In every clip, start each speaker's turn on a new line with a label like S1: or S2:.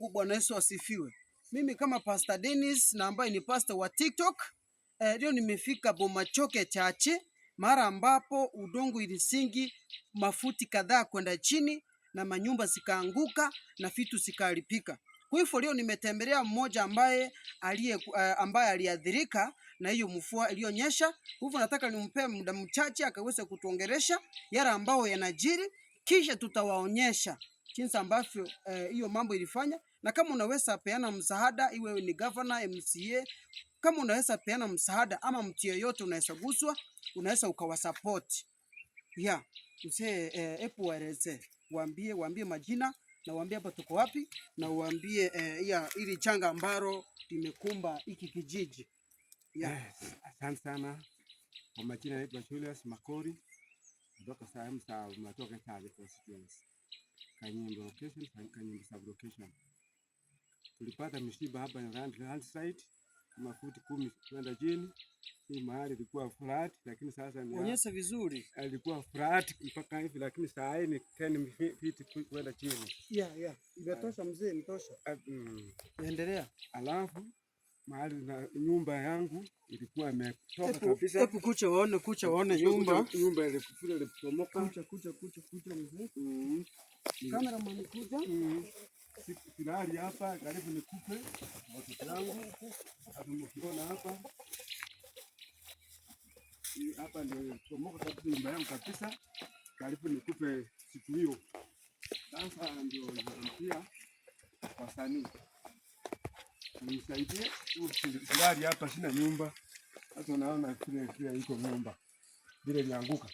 S1: Mungu. Bwana Yesu asifiwe. Mimi kama Pastor Dennis na ambaye ni pastor wa TikTok, leo nimefika Bomachoke chache, mara ambapo udongo ilisingi mafuti kadhaa kwenda chini na manyumba zikaanguka na vitu zikaharibika. Kwa hivyo leo nimetembelea mmoja ambaye aliadhirika na hiyo mvua iliyonyesha. Kwa hivyo nataka nimpe muda mchache akaweze kutuongelesha yale ambao yanajiri, kisha tutawaonyesha jinsi ambavyo hiyo mambo ilifanya. Na kama unaweza peana msaada, iwe ni governor, MCA, kama unaweza peana msaada ama mtu yeyote unaweza guswa, unaweza ukawasupport. Mzee, hebu waeleze, waambie majina na waambie hapa tuko wapi, na waambie ili janga ambalo limekumba hiki kijiji.
S2: Asante sana. Kwa majina naitwa Julius Makori kutoka sehemu za Bomachoke Chache constituency, Kanyimbo location, Kanyimbo sub location. Tulipata msiba hapa na landslide mafuti 10 kwenda chini. Hii mahali ilikuwa flat, lakini sasa ni
S1: onyesha vizuri.
S2: Ilikuwa flat mpaka hivi, lakini sasa ni 10 feet kwenda chini.
S1: Imetosha mzee, imetosha. Endelea.
S2: Alafu mahali na nyumba yangu ilikuwa imetoka kabisa.
S1: Hebu kucha waone nyumba
S2: ile kutomoka.
S1: Kucha mzee. Kamera mami kuja.
S2: Silali hapa karibu nikupe watoto wangu. Atumkiona hapa. Hapa ndio kutomoka kabisa nyumba yangu kabisa. Karibu nikupe siku hiyo. Sasa ndio nilimpia wasanii. Nisaidie silali hapa, sina nyumba. Hata unaona kile iko nyumba. Bila ilianguka.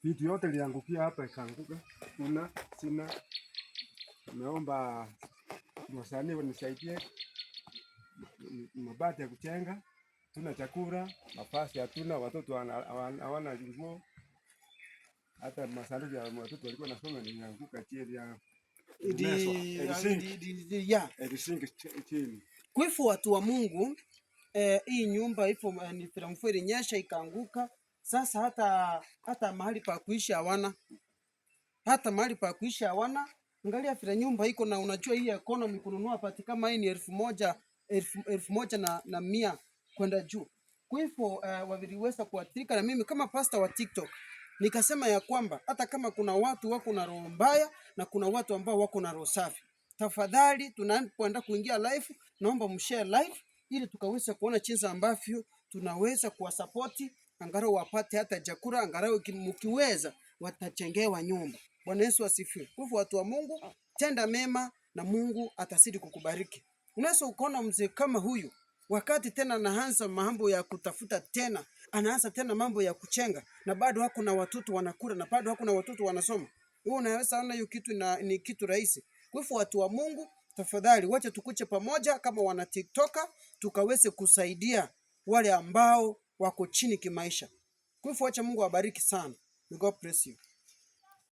S2: Vitu yote iliangukia hapa ikaanguka. Sina. Naomba wasanii wanisaidie mabati ya kuchenga. Tuna chakula, mavazi hatuna, watoto hawana nguo. Hata masanduku ya watoto walikuwa nasoma nianguka chini ya chini.
S1: Kwa hivyo watu wa Mungu, hii nyumba ipo ni mvua ilinyesha ikaanguka. Sasa hata mahali pa kuishi hawana. Angalia vile nyumba iko, na unajua hii economy kununua pati kama hii ni 1,100 kwenda juu. Kwa hivyo waliweza kuathirika, na mimi kama pastor wa TikTok nikasema ya kwamba hata kama kuna watu wako na roho mbaya na kuna watu ambao wako na roho safi, tafadhali tunapoenda kuingia live, naomba mshare live ili tukaweza kuona jinsi ambavyo tunaweza kuwasapoti, angalau wapate hata chakula, angalau mkiweza watajengewa nyumba. Bwana Yesu asifiwe. Kwa hivyo watu wa Mungu, tenda mema na Mungu atazidi kukubariki. Unaweza ukaona mzee kama huyu, wakati tena anaanza mambo ya kutafuta tena, anaanza tena mambo ya kuchenga, na bado hako na watoto wanakula, na bado hako na watoto wanasoma. Wewe unaweza ona hiyo kitu ni kitu rahisi. Kwa hivyo watu wa Mungu, tafadhali wacha tukuche pamoja kama wana TikToker, tukaweze kusaidia wale ambao wako chini kimaisha. Kwa hivyo wacha Mungu awabariki sana. May God bless you.